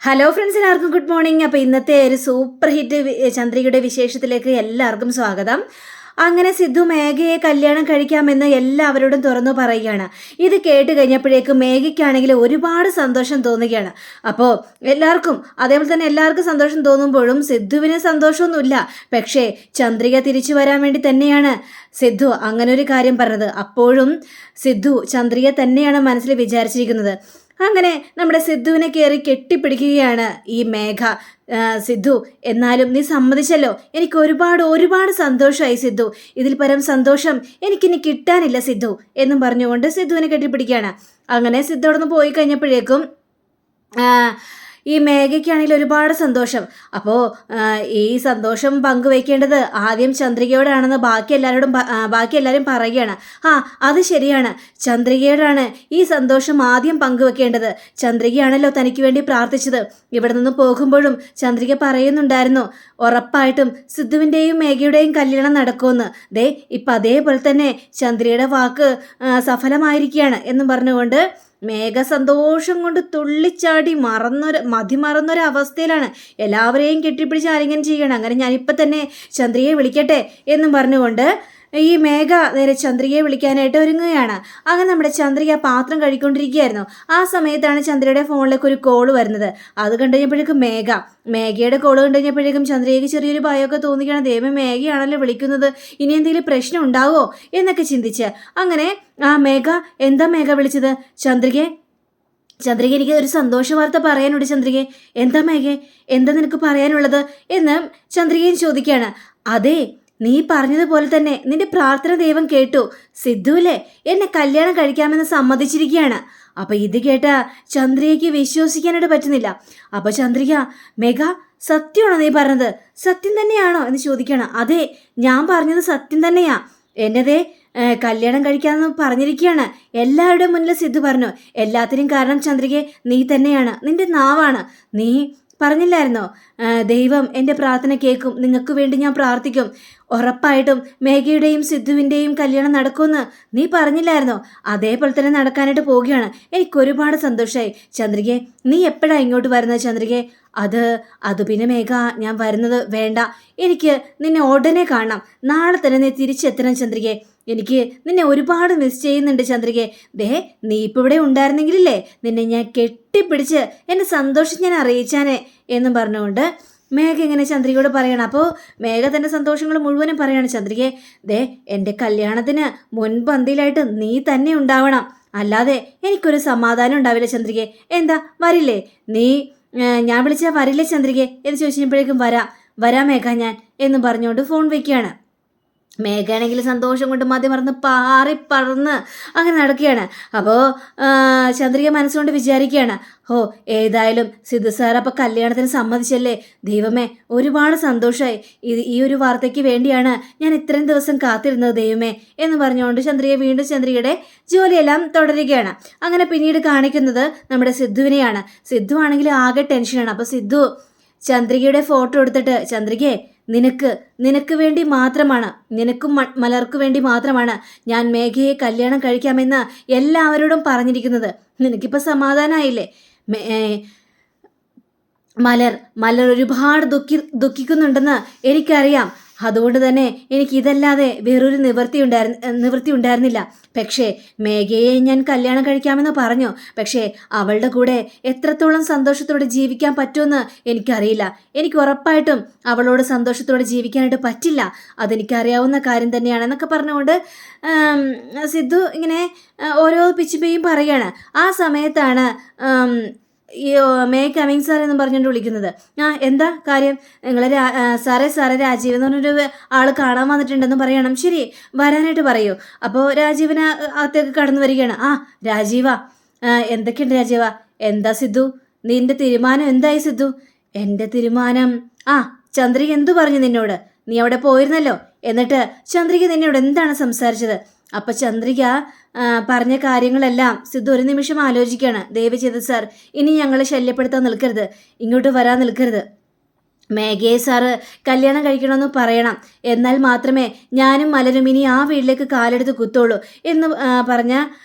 Hello friends, എല്ലാവർക്കും good morning. അപ്പോൾ ഇന്നത്തെ ഒരു സൂപ്പർ ഹിറ്റ് ചന്ദ്രികയുടെ വിശേഷത്തിലേക്ക് എല്ലാവർക്കും സ്വാഗതം. അങ്ങനെ സിദ്ധു മേഘയെ കല്യാണം കഴിക്കാമെന്ന് എല്ലാവരോടും തുറന്നു പറയുകയാണ്. ഇത് കേട്ട് കഴിഞ്ഞപ്പോഴേക്കും മേഘയ്ക്കാണെങ്കിൽ ഒരുപാട് സന്തോഷം തോന്നുകയാണ്. അപ്പോൾ അതേപോലെ തന്നെ എല്ലാവർക്കും സന്തോഷം തോന്നുമ്പോഴും സിദ്ധുവിന് സന്തോഷമൊന്നുമില്ല. പക്ഷേ ചന്ദ്രിക തിരിച്ചു വരാൻ വേണ്ടി തന്നെയാണ് സിദ്ധു അങ്ങനെ ഒരു കാര്യം പറഞ്ഞത്. അപ്പോഴും സിദ്ധു ചന്ദ്രിക തന്നെയാണ് മനസ്സിൽ വിചാരിച്ചിരിക്കുന്നത്. അങ്ങനെ നമ്മുടെ സിദ്ധുവിനെ കയറി കെട്ടിപ്പിടിക്കുകയാണ് ഈ മേഘ. സിദ്ധു, എന്നാലും നീ സമ്മതിച്ചല്ലോ, എനിക്ക് ഒരുപാട് സന്തോഷമായി സിദ്ധു. ഇതിൽ പരം സന്തോഷം എനിക്കിനി കിട്ടാനില്ല സിദ്ധു എന്നും പറഞ്ഞുകൊണ്ട് സിദ്ധുവിനെ കെട്ടിപ്പിടിക്കുകയാണ്. അങ്ങനെ സിദ്ധു അവിടെ നിന്ന് പോയി കഴിഞ്ഞപ്പോഴേക്കും ഈ മേഘയ്ക്കാണെങ്കിൽ ഒരുപാട് സന്തോഷം. അപ്പോൾ ഈ സന്തോഷം പങ്കുവയ്ക്കേണ്ടത് ആദ്യം ചന്ദ്രികയോടാണെന്ന് ബാക്കി എല്ലാവരും പറയുകയാണ്. അത് ശരിയാണ്, ചന്ദ്രികയോടാണ് ഈ സന്തോഷം ആദ്യം പങ്കുവെക്കേണ്ടത്. ചന്ദ്രികയാണല്ലോ തനിക്ക് വേണ്ടി പ്രാർത്ഥിച്ചത്. ഇവിടെ നിന്ന് പോകുമ്പോഴും ചന്ദ്രിക പറയുന്നുണ്ടായിരുന്നു ഉറപ്പായിട്ടും സിദ്ധുവിൻ്റെയും മേഘയുടെയും കല്യാണം നടക്കുമെന്ന്. ഇപ്പം അതേപോലെ തന്നെ ചന്ദ്രികയുടെ വാക്ക് സഫലമായിരിക്കുകയാണ് എന്നും പറഞ്ഞുകൊണ്ട് മേഘ സന്തോഷം കൊണ്ട് തുള്ളിച്ചാടി മതിമറന്നൊരവസ്ഥയിലാണ്. എല്ലാവരെയും കെട്ടിപ്പിടിച്ച് ആലിംഗനം ചെയ്യണം. അങ്ങനെ ഞാനിപ്പോൾ തന്നെ ചന്ദ്രികയെ വിളിക്കട്ടെ എന്നും പറഞ്ഞുകൊണ്ട് ഈ മേഘ നേരെ ചന്ദ്രികയെ വിളിക്കാനായിട്ട് ഒരുങ്ങുകയാണ്. അങ്ങനെ നമ്മുടെ ചന്ദ്രിക പാത്രം കഴിക്കൊണ്ടിരിക്കുകയായിരുന്നു. ആ സമയത്താണ് ചന്ദ്രയുടെ ഫോണിലേക്ക് ഒരു കോള് വരുന്നത്. അത് കണ്ടുകഴിഞ്ഞപ്പോഴേക്കും മേഘയുടെ കോള് കണ്ടുകഴിഞ്ഞപ്പോഴേക്കും ചന്ദ്രികയ്ക്ക് ചെറിയൊരു ഭയമൊക്കെ തോന്നിക്കുകയാണ്. ദൈവം, മേഘയാണല്ലോ വിളിക്കുന്നത്, ഇനി എന്തെങ്കിലും പ്രശ്നം ഉണ്ടാവോ എന്നൊക്കെ ചിന്തിച്ച് അങ്ങനെ മേഘ, എന്താ മേഘ വിളിച്ചത്? ചന്ദ്രിക, എനിക്ക് ഒരു സന്തോഷ വാർത്ത പറയാനുണ്ട് ചന്ദ്രികെ. എന്താ മേഘെ, എന്താ നിനക്ക് പറയാനുള്ളത് എന്ന് ചന്ദ്രികയും ചോദിക്കുകയാണ്. അതെ, നീ പറഞ്ഞതുപോലെ തന്നെ നിന്റെ പ്രാർത്ഥന ദൈവം കേട്ടു. സിദ്ധുവിലെ എന്നെ കല്യാണം കഴിക്കാമെന്ന് സമ്മതിച്ചിരിക്കുകയാണ്. അപ്പൊ ഇത് കേട്ട ചന്ദ്രികയ്ക്ക് വിശ്വസിക്കാനായിട്ട് പറ്റുന്നില്ല. അപ്പൊ ചന്ദ്രിക, മേഘ, സത്യമാണോ നീ പറഞ്ഞത്? സത്യം തന്നെയാണോ എന്ന് ചോദിക്കണം. അതെ, ഞാൻ പറഞ്ഞത് സത്യം തന്നെയാ. എന്നതേ കല്യാണം കഴിക്കാമെന്ന് പറഞ്ഞിരിക്കുകയാണ്. എല്ലാവരുടെയും മുന്നിൽ സിദ്ധു പറഞ്ഞു. എല്ലാത്തിനും കാരണം ചന്ദ്രികയെ നീ തന്നെയാണ്, നിന്റെ നാവാണ്. നീ പറഞ്ഞില്ലായിരുന്നോ, ദൈവം എൻ്റെ പ്രാർത്ഥന കേൾക്കും, നിങ്ങൾക്ക് വേണ്ടി ഞാൻ പ്രാർത്ഥിക്കും, ഉറപ്പായിട്ടും മേഘയുടെയും സിദ്ധുവിൻ്റെയും കല്യാണം നടക്കുമെന്ന് നീ പറഞ്ഞില്ലായിരുന്നോ? അതേപോലെ തന്നെ നടക്കാനായിട്ട് പോവുകയാണ്. എനിക്കൊരുപാട് സന്തോഷമായി. ചന്ദ്രികയെ, നീ എപ്പോഴാണ് ഇങ്ങോട്ട് വരുന്നത് ചന്ദ്രികയെ? അത് പിന്നെ മേഘ, ഞാൻ വരുന്നത് വേണ്ട. എനിക്ക് നിന്നെ ഉടനെ കാണണം. നാളെ തന്നെ നീ തിരിച്ചെത്തണം ചന്ദ്രികയെ. എനിക്ക് നിന്നെ ഒരുപാട് മിസ് ചെയ്യുന്നുണ്ട് ചന്ദ്രികയെ. നീ ഇപ്പോൾ ഇവിടെ ഉണ്ടായിരുന്നെങ്കിലല്ലേ നിന്നെ ഞാൻ കെട്ടിപ്പിടിച്ച് എൻ്റെ സന്തോഷം ഞാൻ അറിയിച്ചാനേ എന്നും പറഞ്ഞുകൊണ്ട് മേഘ ഇങ്ങനെ ചന്ദ്രികയോട് പറയണം. അപ്പോൾ മേഘ തൻ്റെ സന്തോഷങ്ങൾ മുഴുവനും പറയാണ്. ചന്ദ്രികയെ, എൻ്റെ കല്യാണത്തിന് മുൻപന്തിയിലായിട്ട് നീ തന്നെ ഉണ്ടാവണം, അല്ലാതെ എനിക്കൊരു സമാധാനം ഉണ്ടാവില്ല ചന്ദ്രികയെ. എന്താ, വരില്ലേ നീ? ഞാൻ വിളിച്ചാൽ വരില്ലേ ചന്ദ്രികയെ എന്ന് ചോദിച്ചപ്പോഴേക്കും വരാം മേഘ ഞാൻ എന്നും പറഞ്ഞുകൊണ്ട് ഫോൺ വയ്ക്കുകയാണ്. മേഘയാണെങ്കിൽ സന്തോഷം കൊണ്ട് മറന്ന് പറന്ന് അങ്ങനെ നടക്കുകയാണ്. അപ്പോൾ ചന്ദ്രിക മനസ്സുകൊണ്ട് വിചാരിക്കുകയാണ്, ഏതായാലും സിദ്ധു സാർ അപ്പോൾ കല്യാണത്തിന് സമ്മതിച്ചല്ലേ, ദൈവമേ ഒരുപാട് സന്തോഷമായി. ഈ ഒരു വാർത്തയ്ക്ക് വേണ്ടിയാണ് ഞാൻ ഇത്രയും ദിവസം കാത്തിരുന്നത് ദൈവമേ എന്ന് പറഞ്ഞുകൊണ്ട് ചന്ദ്രിക വീണ്ടും ചന്ദ്രികയുടെ ജോലിയെല്ലാം തുടരുകയാണ്. അങ്ങനെ പിന്നീട് കാണിക്കുന്നത് നമ്മുടെ സിദ്ധുവിനെയാണ്. സിദ്ധു ആണെങ്കിൽ ആകെ ടെൻഷനാണ്. അപ്പോൾ സിദ്ധു ചന്ദ്രികയുടെ ഫോട്ടോ എടുത്തിട്ട്, ചന്ദ്രികയെ, നിനക്ക് വേണ്ടി മാത്രമാണ്, നിനക്കും മലർക്ക് വേണ്ടി മാത്രമാണ് ഞാൻ മേഘയെ കല്യാണം കഴിക്കാമെന്ന് എല്ലാവരോടും പറഞ്ഞിരിക്കുന്നത്. നിനക്കിപ്പോൾ സമാധാനമായില്ലേ? മലർ ഒരുപാട് ദുഃഖിക്കുന്നുണ്ടെന്ന് എനിക്കറിയാം. അതുകൊണ്ട് തന്നെ എനിക്ക് ഇതല്ലാതെ വേറൊരു നിവൃത്തി ഉണ്ടായിരുന്നില്ല. പക്ഷേ മേഘയെ ഞാൻ കല്യാണം കഴിക്കാമെന്ന് പറഞ്ഞു. പക്ഷേ അവളുടെ കൂടെ എത്രത്തോളം സന്തോഷത്തോടെ ജീവിക്കാൻ പറ്റുമെന്ന് എനിക്കറിയില്ല. എനിക്ക് ഉറപ്പായിട്ടും അവളോട് സന്തോഷത്തോടെ ജീവിക്കാനായിട്ട് പറ്റില്ല. അതെനിക്കറിയാവുന്ന കാര്യം തന്നെയാണെന്നൊക്കെ പറഞ്ഞുകൊണ്ട് സിദ്ധു ഇങ്ങനെ ഓരോ പിച്ചുപേയും പറയുകയാണ്. ആ സമയത്താണ് ഈ മേ കമ്മിങ് സാർ എന്ന് പറഞ്ഞുകൊണ്ട് വിളിക്കുന്നത്. എന്താ കാര്യം? നിങ്ങൾ സാറേ രാജീവ് എന്ന് പറഞ്ഞൊരു ആൾ കാണാൻ വന്നിട്ടുണ്ടെന്ന് പറയണം. ശരി, വരാനായിട്ട് പറയൂ. അപ്പോൾ രാജീവിന് അകത്തേക്ക് കടന്നു വരികയാണ്. രാജീവ, എന്തൊക്കെയുണ്ട് രാജീവ? എന്താ സിദ്ധു, നിന്റെ തീരുമാനം എന്തായി സിദ്ധു? എൻ്റെ തീരുമാനം, ചന്ദ്രിക എന്തു പറഞ്ഞു നിന്നോട്? നീ അവിടെ പോയിരുന്നല്ലോ, എന്നിട്ട് ചന്ദ്രിക നിന്നോട് എന്താണ് സംസാരിച്ചത്? അപ്പം ചന്ദ്രിക പറഞ്ഞ കാര്യങ്ങളെല്ലാം സിദ്ധു ഒരു നിമിഷം ആലോചിക്കുകയാണ്. ദയവ് ചെയ്ത് സാർ, ഇനി ഞങ്ങളെ ശല്യപ്പെടുത്താൻ നിൽക്കരുത്, ഇങ്ങോട്ട് വരാൻ നിൽക്കരുത്. മേഘയെ സാറ് കല്യാണം കഴിക്കണമെന്ന് പറയണം, എന്നാൽ മാത്രമേ ഞാനും മലരും ഇനി ആ വീട്ടിലേക്ക് കാലെടുത്ത് കുത്തുള്ളൂ എന്ന് പറഞ്ഞ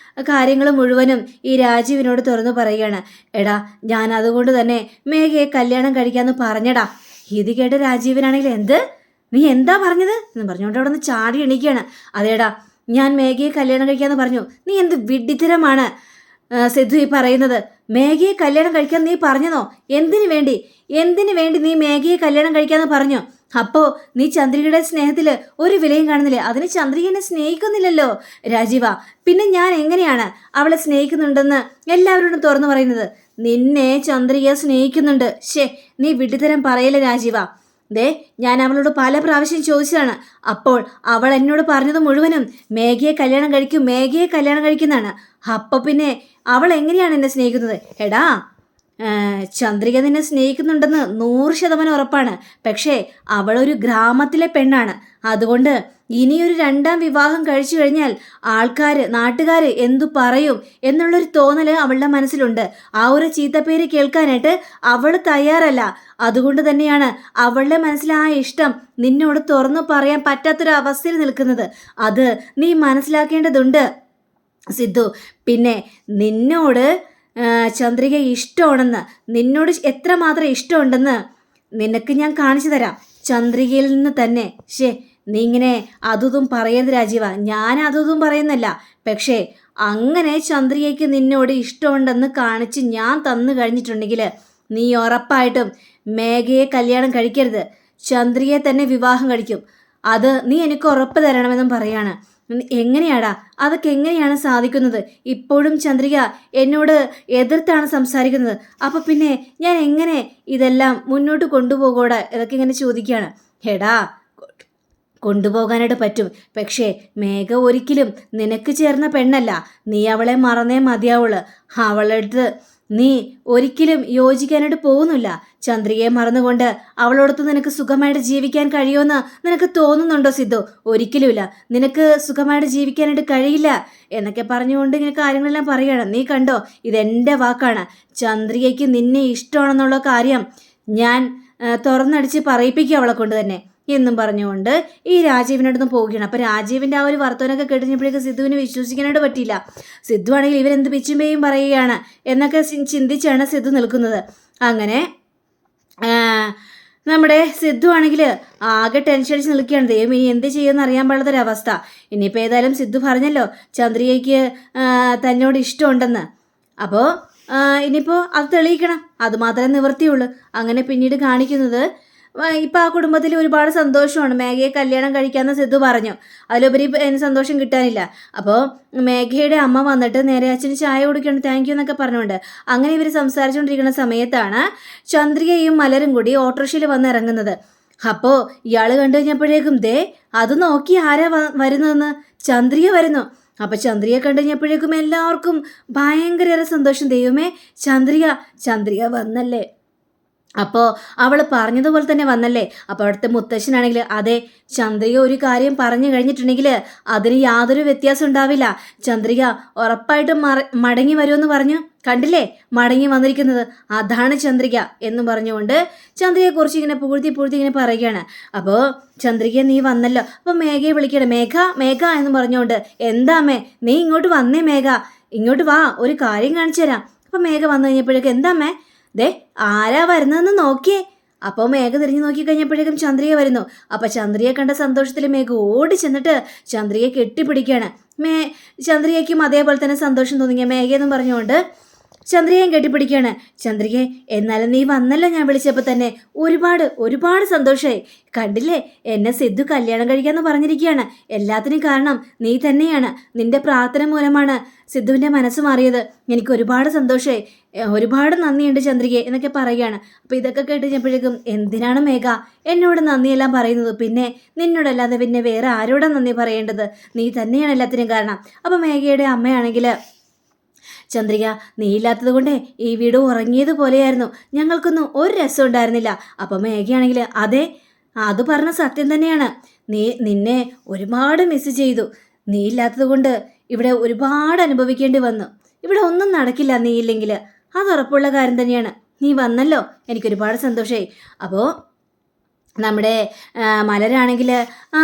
കാര്യങ്ങൾ മുഴുവനും ഈ രാജീവിനോട് തുറന്നു പറയുകയാണ്. എടാ, ഞാൻ അതുകൊണ്ട് തന്നെ മേഘയെ കല്യാണം കഴിക്കാമെന്ന് പറഞ്ഞടാ. ഇത് കേട്ട് രാജീവനാണെങ്കിൽ എന്ത്, നീ എന്താ പറഞ്ഞത് എന്ന് പറഞ്ഞുകൊണ്ട് അവിടെ നിന്ന് ചാടി എണീക്കുകയാണ്. അതേടാ, ഞാൻ മേഘയെ കല്യാണം കഴിക്കാമെന്ന് പറഞ്ഞു. നീ എന്ത് വിഡ്ഢിത്തരമാണ് സിദ്ധു ഈ പറയുന്നത്? മേഘയെ കല്യാണം കഴിക്കാൻ നീ പറഞ്ഞതോ? എന്തിനു വേണ്ടി നീ മേഘയെ കല്യാണം കഴിക്കാന്ന് പറഞ്ഞു? അപ്പോ നീ ചന്ദ്രികയുടെ സ്നേഹത്തിൽ ഒരു വിലയും കാണുന്നില്ലേ? അതിന് ചന്ദ്രിക എന്നെ സ്നേഹിക്കുന്നില്ലല്ലോ രാജീവ. പിന്നെ ഞാൻ എങ്ങനെയാണ് അവളെ സ്നേഹിക്കുന്നുണ്ടെന്ന് എല്ലാവരോടും തുറന്നു പറയുന്നത്? നിന്നെ ചന്ദ്രിക സ്നേഹിക്കുന്നുണ്ട്. നീ വിഡ്ഢിത്തരം പറയല്ലേ രാജീവ. ഞാൻ അവളോട് പല പ്രാവശ്യം ചോദിച്ചതാണ്. അപ്പോൾ അവൾ എന്നോട് പറഞ്ഞത് മുഴുവനും മേഘയെ കല്യാണം കഴിക്കുന്നതാണ്. അപ്പോൾ പിന്നെ അവൾ എങ്ങനെയാണ് എന്നെ സ്നേഹിക്കുന്നത്? എടാ, ചന്ദ്രിക നിന്നെ സ്നേഹിക്കുന്നുണ്ടെന്ന് 100% ഉറപ്പാണ്. പക്ഷേ അവളൊരു ഗ്രാമത്തിലെ പെണ്ണാണ്. അതുകൊണ്ട് ഇനിയൊരു 2ാം വിവാഹം കഴിച്ചു കഴിഞ്ഞാൽ നാട്ടുകാർ എന്തു പറയും എന്നുള്ളൊരു തോന്നൽ അവളുടെ മനസ്സിലുണ്ട്. ആ ഒരു ചീത്തപ്പേര് കേൾക്കാനായിട്ട് അവൾ തയ്യാറല്ല. അതുകൊണ്ട് തന്നെയാണ് അവളുടെ മനസ്സിൽ ആ ഇഷ്ടം നിന്നോട് തുറന്നു പറയാൻ പറ്റാത്തൊരു അവസ്ഥയിൽ നിൽക്കുന്നത്. അത് നീ മനസ്സിലാക്കേണ്ടതുണ്ട് സിദ്ധു. പിന്നെ നിന്നോട് ചന്ദ്രിക ഇഷ്ടമാണെന്ന്, നിന്നോട് എത്രമാത്രം ഇഷ്ടമുണ്ടെന്ന് നിനക്ക് ഞാൻ കാണിച്ചു തരാം, ചന്ദ്രികയിൽ നിന്ന് തന്നെ. നീ ഇങ്ങനെ അതും പറയരുത് രാജീവ. ഞാൻ അതും പറയുന്നല്ല. പക്ഷേ അങ്ങനെ ചന്ദ്രികയ്ക്ക് നിന്നോട് ഇഷ്ടമുണ്ടെന്ന് കാണിച്ച് ഞാൻ തന്നു കഴിഞ്ഞിട്ടുണ്ടെങ്കിൽ നീ ഉറപ്പായിട്ടും മേഘയെ കല്യാണം കഴിക്കരുത്, ചന്ദ്രികയെ തന്നെ വിവാഹം കഴിക്കും. അത് നീ എനിക്ക് ഉറപ്പ് തരണമെന്നും പറയാണ്. എങ്ങനെയാടാ, അതൊക്കെ എങ്ങനെയാണ് സാധിക്കുന്നത്? ഇപ്പോഴും ചന്ദ്രിക എന്നോട് എതിർത്താണ് സംസാരിക്കുന്നത്. അപ്പം പിന്നെ ഞാൻ എങ്ങനെ ഇതെല്ലാം മുന്നോട്ട് കൊണ്ടുപോകൂടാ? ഇതൊക്കെ ഇങ്ങനെ ചോദിക്കുകയാണ്. എടാ, കൊണ്ടുപോകാനായിട്ട് പറ്റും. പക്ഷേ മേഘ ഒരിക്കലും നിനക്ക് ചേർന്ന പെണ്ണല്ല. നീ അവളെ മറന്നേ മതിയാവുള്ളൂ. അവളടുത്ത് നീ ഒരിക്കലും യോജിക്കാനായിട്ട് പോകുന്നില്ല. ചന്ദ്രികയെ മറന്നുകൊണ്ട് അവളോടൊത്ത് നിനക്ക് സുഖമായിട്ട് ജീവിക്കാൻ കഴിയുമെന്ന് നിനക്ക് തോന്നുന്നുണ്ടോ സിദ്ധു? ഒരിക്കലുമില്ല. നിനക്ക് സുഖമായിട്ട് ജീവിക്കാനായിട്ട് കഴിയില്ല എന്നൊക്കെ പറഞ്ഞുകൊണ്ട് ഇങ്ങനെ കാര്യങ്ങളെല്ലാം പറയുകയാണ്. നീ കണ്ടോ, ഇതെൻ്റെ വാക്കാണ്. ചന്ദ്രികയ്ക്ക് നിന്നെ ഇഷ്ടമാണെന്നുള്ള കാര്യം ഞാൻ തുറന്നടിച്ച് പറയിപ്പിക്കുക അവളെ കൊണ്ട് തന്നെ എന്നും പറഞ്ഞുകൊണ്ട് ഈ രാജീവിനടുത്ത് പോവുകയാണ്. അപ്പോൾ രാജീവിൻ്റെ ആ ഒരു വർത്തമാനമൊക്കെ കേട്ടുകഴിഞ്ഞപ്പോഴേക്ക് സിദ്ധുവിന് വിശ്വസിക്കാനായിട്ട് പറ്റിയില്ല. സിദ്ധു ആണെങ്കിൽ ഇവരെന്ത് പിച്ചുമ്പേയും പറയുകയാണ് എന്നൊക്കെ ചിന്തിച്ചാണ് സിദ്ധു നിൽക്കുന്നത്. അങ്ങനെ നമ്മുടെ സിദ്ധു ആണെങ്കിൽ ആകെ ടെൻഷൻ അടിച്ച് നിൽക്കുകയാണ്. ദൈവം ഇനി എന്ത് ചെയ്യുമെന്ന് അറിയാൻ പാടാത്തൊരവസ്ഥ. ഇനിയിപ്പോൾ ഏതായാലും സിദ്ധു പറഞ്ഞല്ലോ ചന്ദ്രികയ്ക്ക് തന്നോട് ഇഷ്ടമുണ്ടെന്ന്. അപ്പോൾ ഇനിയിപ്പോൾ അത് തെളിയിക്കണം, അതുമാത്രമേ നിവൃത്തിയുള്ളൂ. അങ്ങനെ പിന്നീട് കാണിക്കുന്നത് ഇപ്പം ആ കുടുംബത്തിൽ ഒരുപാട് സന്തോഷമാണ്. മേഘയെ കല്യാണം കഴിക്കാമെന്ന് സിദ്ധു പറഞ്ഞു. അതിലുപരി അതിന് സന്തോഷം കിട്ടാനില്ല. അപ്പോൾ മേഘയുടെ അമ്മ വന്നിട്ട് നേരെ അച്ഛന് ചായ കൊടുക്കണം, താങ്ക് യു എന്നൊക്കെ പറഞ്ഞുകൊണ്ട് അങ്ങനെ ഇവർ സംസാരിച്ചുകൊണ്ടിരിക്കുന്ന സമയത്താണ് ചന്ദ്രികയും മലരും കൂടി ഓട്ടോറിക്ഷയിൽ വന്ന് ഇറങ്ങുന്നത്. അപ്പോൾ ഇയാൾ കണ്ടു കഴിഞ്ഞപ്പോഴേക്കും അത് നോക്കി ആരാ വരുന്നതെന്ന്? ചന്ദ്രിക വരുന്നു. അപ്പോൾ ചന്ദ്രിക കണ്ടു കഴിഞ്ഞപ്പോഴേക്കും എല്ലാവർക്കും ഭയങ്കര സന്തോഷം. ദൈവമേ, ചന്ദ്രിക വന്നല്ലേ, അപ്പോൾ അവൾ പറഞ്ഞതുപോലെ തന്നെ വന്നല്ലേ. അപ്പോൾ അവിടുത്തെ മുത്തശ്ശനാണെങ്കിൽ അതെ, ചന്ദ്രിക ഒരു കാര്യം പറഞ്ഞു കഴിഞ്ഞിട്ടുണ്ടെങ്കിൽ അതിന് യാതൊരു വ്യത്യാസം ഉണ്ടാവില്ല. ചന്ദ്രിക ഉറപ്പായിട്ടും മടങ്ങി വരുമെന്ന് പറഞ്ഞു. കണ്ടില്ലേ, മടങ്ങി വന്നിരിക്കുന്നത്, അതാണ് ചന്ദ്രിക എന്ന് പറഞ്ഞുകൊണ്ട് ചന്ദ്രികയെക്കുറിച്ച് ഇങ്ങനെ പൂഴ്ത്തി ഇങ്ങനെ പറയുകയാണ്. അപ്പോൾ ചന്ദ്രിക നീ വന്നല്ലോ, അപ്പോൾ മേഘയെ വിളിക്കണം. മേഘ എന്ന് പറഞ്ഞുകൊണ്ട് എന്താ അമ്മേ, നീ ഇങ്ങോട്ട് വന്നേ മേഘ, ഇങ്ങോട്ട് വാ, ഒരു കാര്യം കാണിച്ചു തരാം. അപ്പോൾ മേഘ വന്നു കഴിഞ്ഞപ്പോഴേക്കും എന്താ അമ്മേ, ആരാ വരുന്നതെന്ന് നോക്കിയേ. അപ്പോൾ മേഘ തിരിഞ്ഞു നോക്കി കഴിഞ്ഞപ്പോഴേക്കും ചന്ദ്രിക വരുന്നു. അപ്പോൾ ചന്ദ്രിക കണ്ട സന്തോഷത്തിൽ മേഘ ഓടി ചെന്നിട്ട് ചന്ദ്രികയെ കെട്ടിപ്പിടിക്കുകയാണ്. ചന്ദ്രികയ്ക്കും അതേപോലെ തന്നെ സന്തോഷം തോന്നിയ മേഘയെന്നും പറഞ്ഞുകൊണ്ട് ചന്ദ്രികയും കെട്ടിപ്പിടിക്കുകയാണ്. ചന്ദ്രികയെ, എന്നാലും നീ വന്നല്ലോ ഞാൻ വിളിച്ചപ്പോൾ തന്നെ, ഒരുപാട് സന്തോഷമായി. കണ്ടില്ലേ, എന്നെ സിദ്ധു കല്യാണം കഴിക്കാമെന്ന് പറഞ്ഞിരിക്കുകയാണ്. എല്ലാത്തിനും കാരണം നീ തന്നെയാണ്. നിന്റെ പ്രാർത്ഥന മൂലമാണ് സിദ്ധുവിൻ്റെ മനസ്സ് മാറിയത്. എനിക്ക് ഒരുപാട് സന്തോഷമായി, ഒരുപാട് നന്ദിയുണ്ട് ചന്ദ്രികയെ എന്നൊക്കെ പറയുകയാണ്. അപ്പോൾ ഇതൊക്കെ കേട്ട് കഴിഞ്ഞപ്പോഴേക്കും എന്തിനാണ് മേഘ എന്നോട് നന്ദിയെല്ലാം പറയുന്നത്? പിന്നെ നിന്നോടല്ലാതെ പിന്നെ വേറെ ആരോടാ നന്ദി പറയേണ്ടത്? നീ തന്നെയാണ് എല്ലാത്തിനും കാരണം. അപ്പോൾ മേഘയുടെ അമ്മയാണെങ്കിൽ ചന്ദ്രിക, നീ ഇല്ലാത്തത് കൊണ്ടേ ഈ വീട് ഉറങ്ങിയതുപോലെയായിരുന്നു, ഞങ്ങൾക്കൊന്നും ഒരു രസം ഉണ്ടായിരുന്നില്ല. അപ്പം മേഘയാണെങ്കിൽ അതെ, അത് പറഞ്ഞ സത്യം തന്നെയാണ്. നിന്നെ ഒരുപാട് മിസ് ചെയ്തു. നീ ഇല്ലാത്തത് കൊണ്ട് ഇവിടെ ഒരുപാട് അനുഭവിക്കേണ്ടി വന്നു. ഇവിടെ ഒന്നും നടക്കില്ല നീ ഇല്ലെങ്കിൽ, അത് ഉറപ്പുള്ള കാര്യം തന്നെയാണ്. നീ വന്നല്ലോ, എനിക്കൊരുപാട് സന്തോഷമായി. അപ്പോൾ നമ്മുടെ മലരാണെങ്കിൽ ആ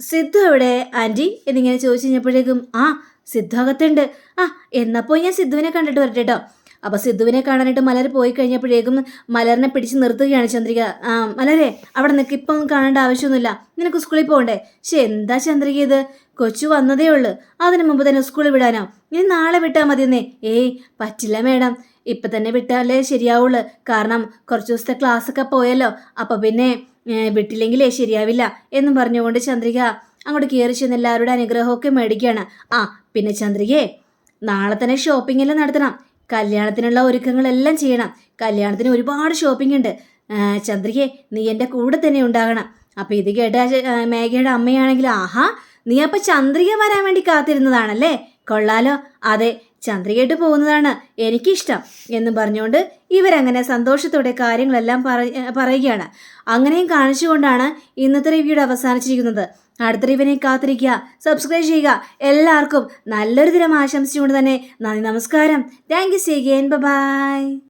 സിദ്ധു എവിടെ ആൻറ്റി എന്നിങ്ങനെ ചോദിച്ചു കഴിഞ്ഞപ്പോഴേക്കും ആ സിദ്ധു അകത്തുണ്ട്. ആ എന്നപ്പോൾ ഞാൻ സിദ്ധുവിനെ കണ്ടിട്ട് വരട്ടെ കേട്ടോ. അപ്പോൾ സിദ്ധുവിനെ കാണാനായിട്ട് മലർ പോയി കഴിഞ്ഞപ്പോഴേക്കും മലറിനെ പിടിച്ച് നിർത്തുകയാണ് ചന്ദ്രിക. മലരെ അവിടെ നിൽക്ക്, ഇപ്പം ഒന്നും കാണേണ്ട ആവശ്യമൊന്നുമില്ല, നിനക്ക് സ്കൂളിൽ പോകണ്ടേ? പക്ഷെ എന്താ ചന്ദ്രിക ഇത്, കൊച്ചു വന്നതേ ഉള്ളൂ, അതിനു മുമ്പ് തന്നെ സ്കൂളിൽ വിടാനോ? ഇനി നാളെ വിട്ടാൽ മതിയെന്നേ. ഏയ് പറ്റില്ല മേഡം, ഇപ്പം തന്നെ വിട്ടാലേ ശരിയാവുള്ളൂ. കാരണം കുറച്ച് ദിവസത്തെ ക്ലാസ്സൊക്കെ പോയല്ലോ, അപ്പം പിന്നെ വിട്ടില്ലെങ്കിലേ ശരിയാവില്ല എന്നും പറഞ്ഞുകൊണ്ട് ചന്ദ്രിക അങ്ങോട്ട് കയറി ചെന്ന് എല്ലാവരുടെ അനുഗ്രഹമൊക്കെ മേടിക്കുകയാണ്. പിന്നെ ചന്ദ്രികയെ നാളെ തന്നെ ഷോപ്പിംഗ് എല്ലാം നടത്തണം, കല്യാണത്തിനുള്ള ഒരുക്കങ്ങളെല്ലാം ചെയ്യണം. കല്യാണത്തിന് ഒരുപാട് ഷോപ്പിംഗ് ഉണ്ട്. ചന്ദ്രികയെ നീ എൻ്റെ കൂടെ തന്നെ ഉണ്ടാകണം. അപ്പം ഇത് കേട്ട മേഘയുടെ അമ്മയാണെങ്കിൽ ആഹാ, നീ അപ്പം ചന്ദ്രിക വരാൻ വേണ്ടി കാത്തിരുന്നതാണല്ലേ, കൊള്ളാലോ. അതെ, ചന്ദ്രികയായിട്ട് പോകുന്നതാണ് എനിക്കിഷ്ടം എന്നും പറഞ്ഞുകൊണ്ട് ഇവരങ്ങനെ സന്തോഷത്തോടെ കാര്യങ്ങളെല്ലാം പറയുകയാണ്. അങ്ങനെയും കാണിച്ചുകൊണ്ടാണ് ഇന്നത്തെ റിവ്യൂടെ അവസാനിച്ചിരിക്കുന്നത്. അടുത്ത റിവ്യൂവിനെ കാത്തിരിക്കുക, സബ്സ്ക്രൈബ് ചെയ്യുക. എല്ലാവർക്കും നല്ലൊരു ദിനം ആശംസിച്ചുകൊണ്ട് തന്നെ നന്ദി, നമസ്കാരം. Thank you see again, by.